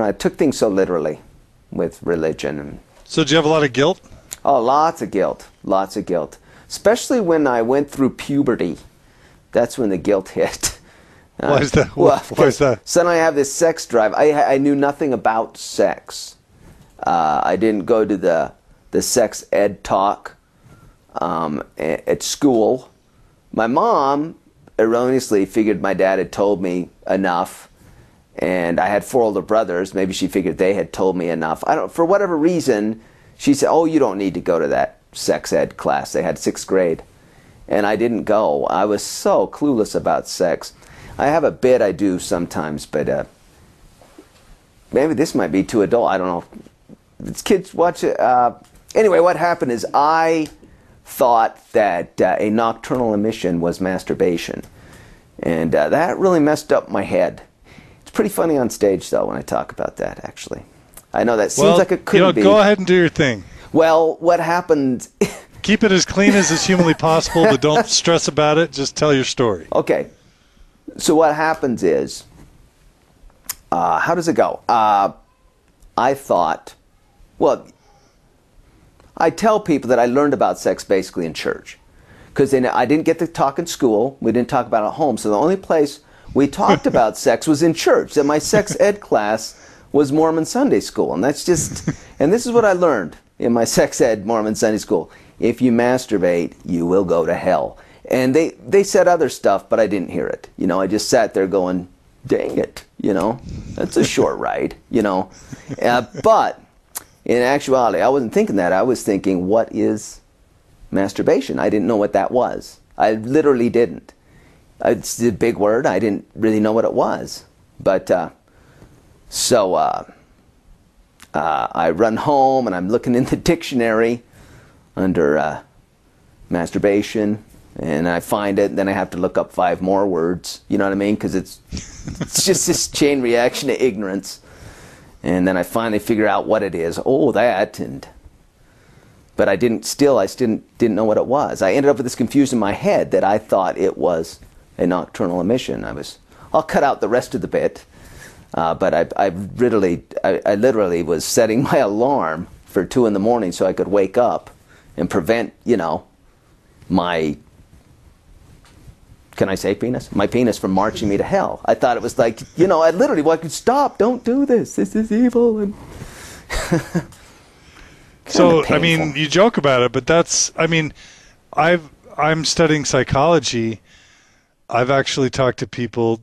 I took things so literally with religion. And, so did you have a lot of guilt? oh, lots of guilt. Lots of guilt. Especially when I went through puberty. That's when the guilt hit. Why is that? Well, Why is that? Suddenly I have this sex drive. I knew nothing about sex. I didn't go to the sex ed talk at school. My mom erroneously figured my dad had told me enough, and I had 4 older brothers. Maybe she figured they had told me enough. I don't. For whatever reason, she said, "Oh, you don't need to go to that sex ed class." They had 6th grade, and I didn't go. I was so clueless about sex. I have a bit I do sometimes, but maybe this might be too adult. I don't know. It's kids watch it. Anyway, what happened is I thought that a nocturnal emission was masturbation, and that really messed up my head. It's pretty funny on stage, though, when I talk about that, actually. I know that seems like it could be. Go ahead and do your thing. Well, what happened... Keep it as clean as is humanly possible, but don't stress about it. Just tell your story. Okay. So what happens is, how does it go? I thought, well, I tell people that I learned about sex basically in church. Because I didn't get to talk in school. We didn't talk about it at home. So the only place we talked about sex was in church. And my sex ed class was Mormon Sunday school. And that's just, and this is what I learned in my sex ed Mormon Sunday school. If you masturbate, you will go to hell. And they said other stuff, but I didn't hear it. You know, I just sat there going, dang it, you know, that's a short ride, you know. But in actuality, I wasn't thinking that. I was thinking, what is masturbation? I didn't know what that was. I literally didn't. It's a big word. I didn't really know what it was. But so I run home and I'm looking in the dictionary under masturbation, and I find it, and then I have to look up 5 more words, you know what I mean? Because it's just this chain reaction to ignorance. And then I finally figure out what it is. Oh, that. But I still didn't know what it was. I ended up with this confusion in my head that I thought it was a nocturnal emission. I'll cut out the rest of the bit. But I literally was setting my alarm for 2 in the morning so I could wake up and prevent, you know, my, can I say penis? My penis from marching me to hell. I thought it was like, you know, I could stop, don't do this, this is evil. And so, I mean, you joke about it, but that's, I mean, I'm studying psychology. I've actually talked to people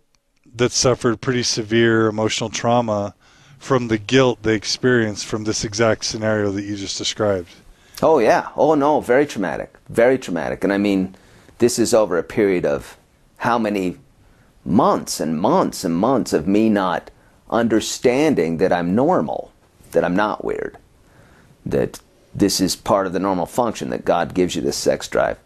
that suffered pretty severe emotional trauma from the guilt they experienced from this exact scenario that you just described. Oh, yeah. Oh, no, very traumatic. Very traumatic. And I mean, this is over a period of how many months and months and months of me not understanding that I'm normal, that I'm not weird, that this is part of the normal function, that God gives you this sex drive.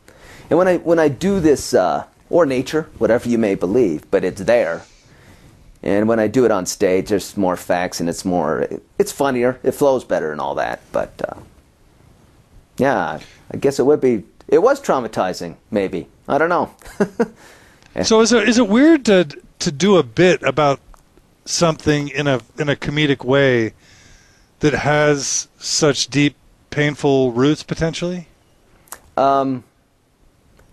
And when I do this, or nature, whatever you may believe, but it's there. And when I do it on stage, there's more facts, and it's funnier, it flows better and all that. But yeah, I guess it was traumatizing, maybe. I don't know. So is it weird to do a bit about something in a comedic way that has such deep, painful roots potentially? It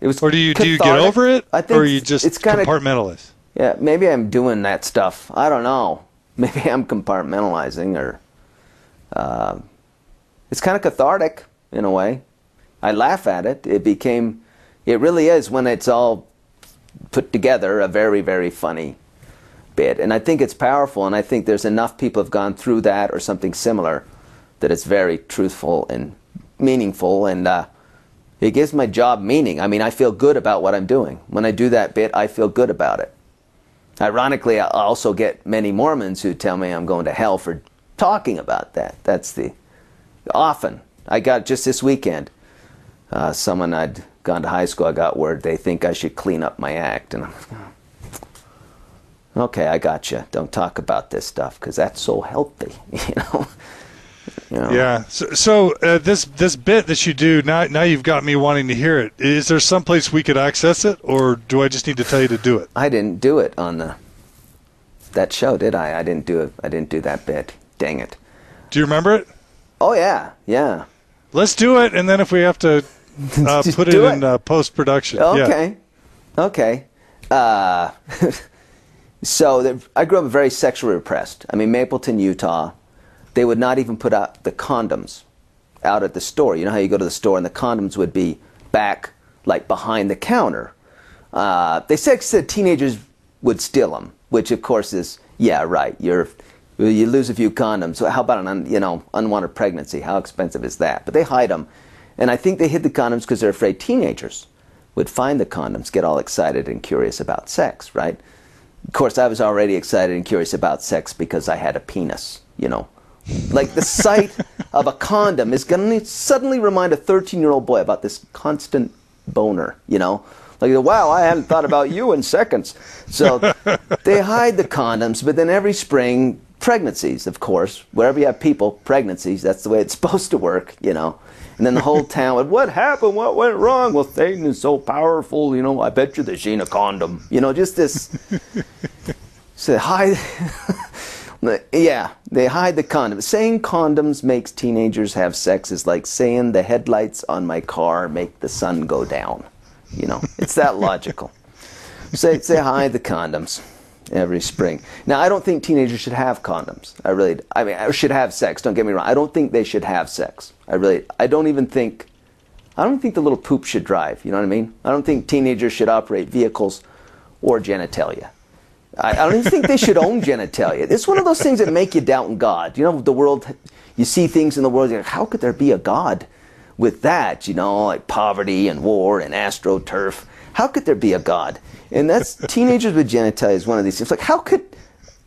was or do you get over it, I think or you just compartmentalize? Yeah, maybe I'm doing that stuff. I don't know. Maybe I'm compartmentalizing, or it's kind of cathartic in a way. I laugh at it. It really is, when it's all put together, a very, very funny bit. And I think it's powerful, and I think there's enough people have gone through that or something similar that it's very truthful and meaningful, and it gives my job meaning. I mean, I feel good about what I'm doing. When I do that bit, I feel good about it. Ironically, I also get many Mormons who tell me I'm going to hell for talking about that. Often. I got just this weekend, someone I'd gone to high school, I got word they think I should clean up my act. And I'm like, okay, I got you. Don't talk about this stuff, because that's so healthy, you know. Yeah. So this bit that you do, now you've got me wanting to hear it. Is there some place we could access it, or do I just need to tell you to do it? I didn't do it on the that show, did I? I didn't do it. I didn't do that bit. Dang it. Do you remember it? Oh yeah, yeah. Let's do it, and then if we have to put it in post-production. Okay, yeah. Okay. So I grew up very sexually repressed. I mean, Mapleton, Utah, they would not even put out the condoms out at the store. You know how you go to the store and the condoms would be back, like behind the counter. They said teenagers would steal them, which of course is, yeah, right. You lose a few condoms. So how about an unwanted pregnancy? How expensive is that? But they hide them, and I think they hid the condoms because they're afraid teenagers would find the condoms, get all excited and curious about sex, right? Of course, I was already excited and curious about sex because I had a penis, you know. Like the sight of a condom is going to suddenly remind a 13-year-old boy about this constant boner, you know. Like, wow, I hadn't thought about you in seconds. So they hide the condoms, but then every spring, pregnancies, of course. Wherever you have people, pregnancies, that's the way it's supposed to work, you know. And then the whole town would, what happened? What went wrong? Well, Satan is so powerful, you know, I bet you there's a condom. You know, just this. So hide. Yeah, they hide the condom. Saying condoms makes teenagers have sex is like saying the headlights on my car make the sun go down. You know, it's that logical. Say hide the condoms every spring. Now, I don't think teenagers should have condoms. I should have sex. Don't get me wrong. I don't think they should have sex. I don't think the little poop should drive. You know what I mean? I don't think teenagers should operate vehicles or genitalia. I don't even think they should own genitalia. It's one of those things that make you doubt in God. You know, the world, you see things in the world, you're like, how could there be a God with that? You know, like poverty and war and astroturf. How could there be a God? And that's, teenagers with genitalia is one of these things. Like, how could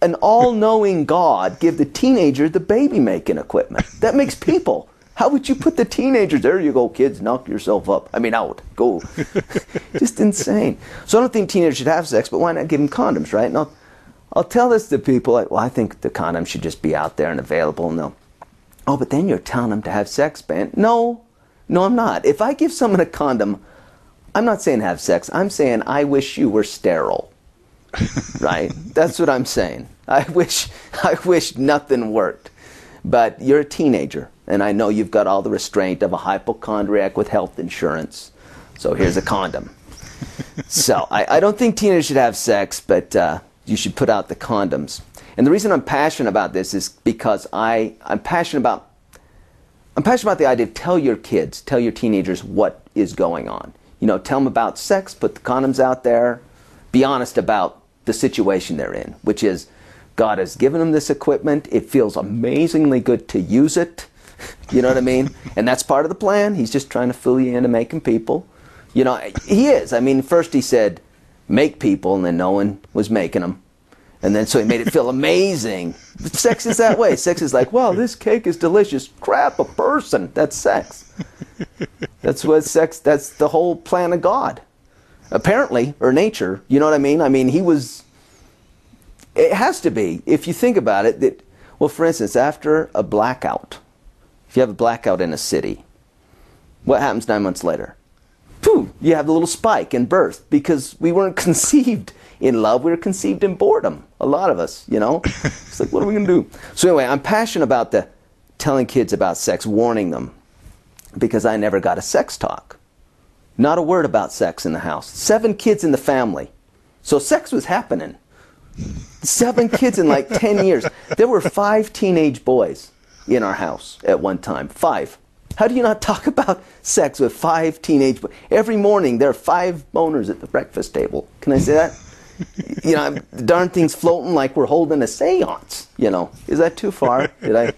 an all-knowing God give the teenager the baby-making equipment? That makes people. How would you put the teenagers, there you go, kids, knock yourself up. I mean, out, go. Just insane. So I don't think teenagers should have sex, but why not give them condoms, right? And I'll tell this to people, like, well, I think the condom should just be out there and available. And they'll, oh, but then you're telling them to have sex, Ben. No, I'm not. If I give someone a condom, I'm not saying have sex. I'm saying I wish you were sterile, right? That's what I'm saying. I wish nothing worked. But you're a teenager, and I know you've got all the restraint of a hypochondriac with health insurance. So here's a condom. So I don't think teenagers should have sex, but you should put out the condoms. And the reason I'm passionate about this is because I'm passionate about the idea of tell your kids, tell your teenagers what is going on. You know, tell them about sex, put the condoms out there, be honest about the situation they're in, which is God has given them this equipment. It feels amazingly good to use it. You know what I mean? And that's part of the plan. He's just trying to fool you into making people. You know, he is. I mean, first he said, make people, and then no one was making them. And then so he made it feel amazing. Sex is that way. Sex is like, well, this cake is delicious. Crap, a person. That's sex. That's what sex, that's the whole plan of God. Apparently, or nature. You know what I mean? I mean, it has to be. If you think about it, well, for instance, after a blackout, if you have a blackout in a city, what happens 9 months later? Pooh, you have a little spike in birth because we weren't conceived in love. We were conceived in boredom. A lot of us, you know. It's like, what are we going to do? So anyway, I'm passionate about telling kids about sex, warning them, because I never got a sex talk. Not a word about sex in the house. 7 kids in the family. So sex was happening. 7 kids in like 10 years. There were 5 teenage boys in our house at one time. 5. How do you not talk about sex with 5 teenage boys? Every morning there are 5 boners at the breakfast table. Can I say that? You know, the darn thing's floating like we're holding a seance. You know, is that too far? Did I?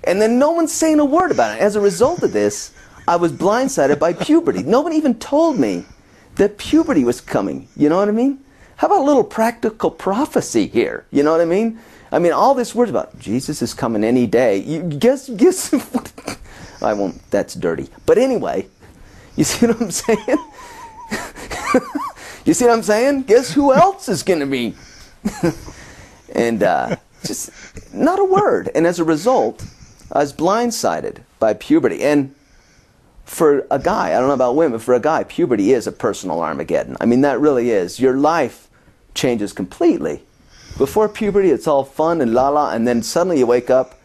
And then no one's saying a word about it. As a result of this, I was blindsided by puberty. Nobody even told me that puberty was coming. You know what I mean? How about a little practical prophecy here? You know what I mean? I mean, all this words about Jesus is coming any day. You guess I won't, that's dirty. But anyway, you see what I'm saying? You see what I'm saying? Guess who else is going to be? And just not a word. And as a result, I was blindsided by puberty. And for a guy, I don't know about women, but for a guy, puberty is a personal Armageddon. I mean, that really is. Your life changes completely. Before puberty, it's all fun and la-la, and then suddenly you wake up.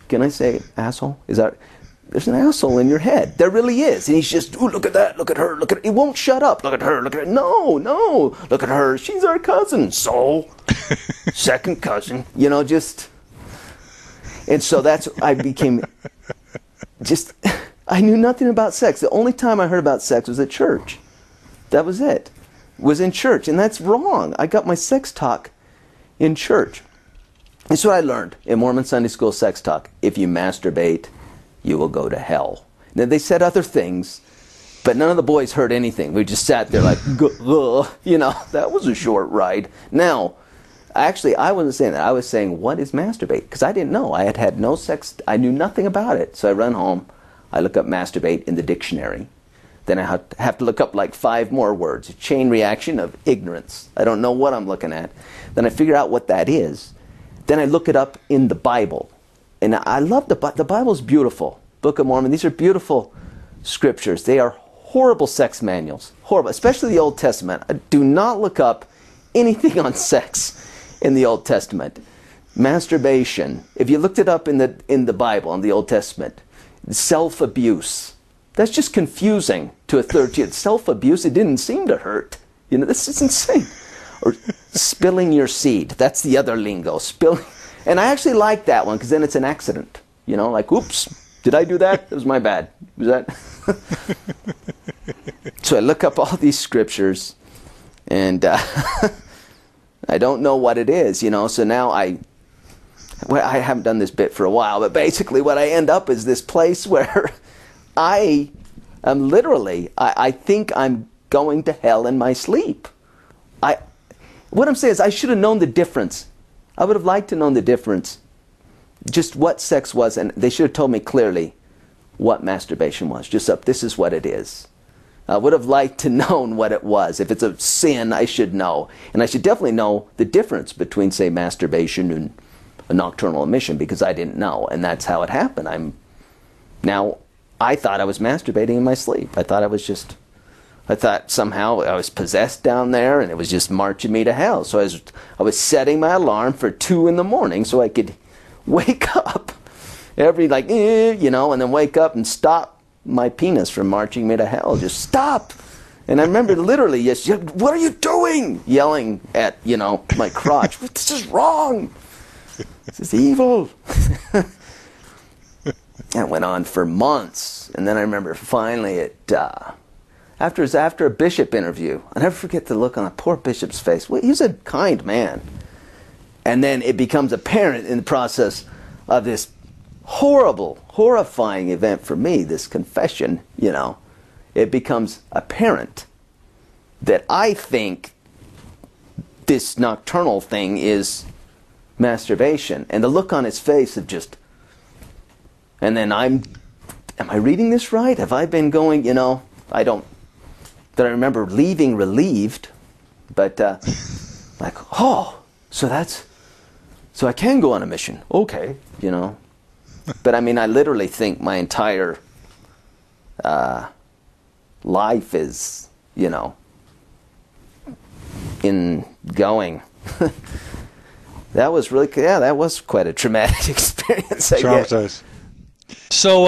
Can I say asshole? There's an asshole in your head. There really is. And he's just, ooh, look at that, look at her, look at her. He won't shut up. Look at her, look at her. No, look at her. She's our cousin. So, second cousin. You know, just... And so I became just... I knew nothing about sex. The only time I heard about sex was at church. That was it. Was in church. And that's wrong. I got my sex talk in church. That's what I learned in Mormon Sunday School sex talk. If you masturbate, you will go to hell. Now, they said other things, but none of the boys heard anything. We just sat there like, you know, that was a short ride. Now, actually, I wasn't saying that. I was saying, what is masturbate? Because I didn't know. I had had no sex. I knew nothing about it. So I run home. I look up masturbate in the dictionary. Then I have to look up like 5 more words. A chain reaction of ignorance. I don't know what I'm looking at. Then I figure out what that is. Then I look it up in the Bible. And I love the Bible's beautiful. Book of Mormon. These are beautiful scriptures. They are horrible sex manuals. Horrible. Especially the Old Testament. Do not look up anything on sex in the Old Testament. Masturbation. If you looked it up in the Bible, in the Old Testament. Self-abuse. That's just confusing to a 13-year-old. Self-abuse, it didn't seem to hurt. You know, this is insane. Or spilling your seed. That's the other lingo. Spilling. And I actually like that one because then it's an accident. You know, like, oops, did I do that? It was my bad. Was that? So I look up all these scriptures and I don't know what it is, you know. So now I haven't done this bit for a while, but basically what I end up is this place where I am literally, I think I'm going to hell in my sleep. What I'm saying is I should have known the difference. I would have liked to know the difference. Just what sex was, and they should have told me clearly what masturbation was. Just up, this is what it is. I would have liked to known what it was. If it's a sin, I should know. And I should definitely know the difference between, say, masturbation and a nocturnal emission, because I didn't know. And that's how it happened. I thought I was masturbating in my sleep. I thought somehow I was possessed down there and it was just marching me to hell. So I was setting my alarm for 2 in the morning so I could wake up every you know, and then wake up and stop my penis from marching me to hell. Just stop. And I remember literally, yes, what are you doing? Yelling at, you know, my crotch. This is wrong. This is evil. That went on for months. And then I remember finally after a bishop interview, I'll never forget the look on a poor bishop's face. Well, he's a kind man. And then it becomes apparent in the process of this horrible, horrifying event for me, this confession, you know. It becomes apparent that I think this nocturnal thing is masturbation. And the look on his face of just... And then am I reading this right? Have I been going, you know, that I remember leaving relieved, but like, oh, so I can go on a mission. Okay, you know. But I mean, I literally think my entire life is, you know, in going. That was really, that was quite a traumatic experience, I guess. Traumatized. So,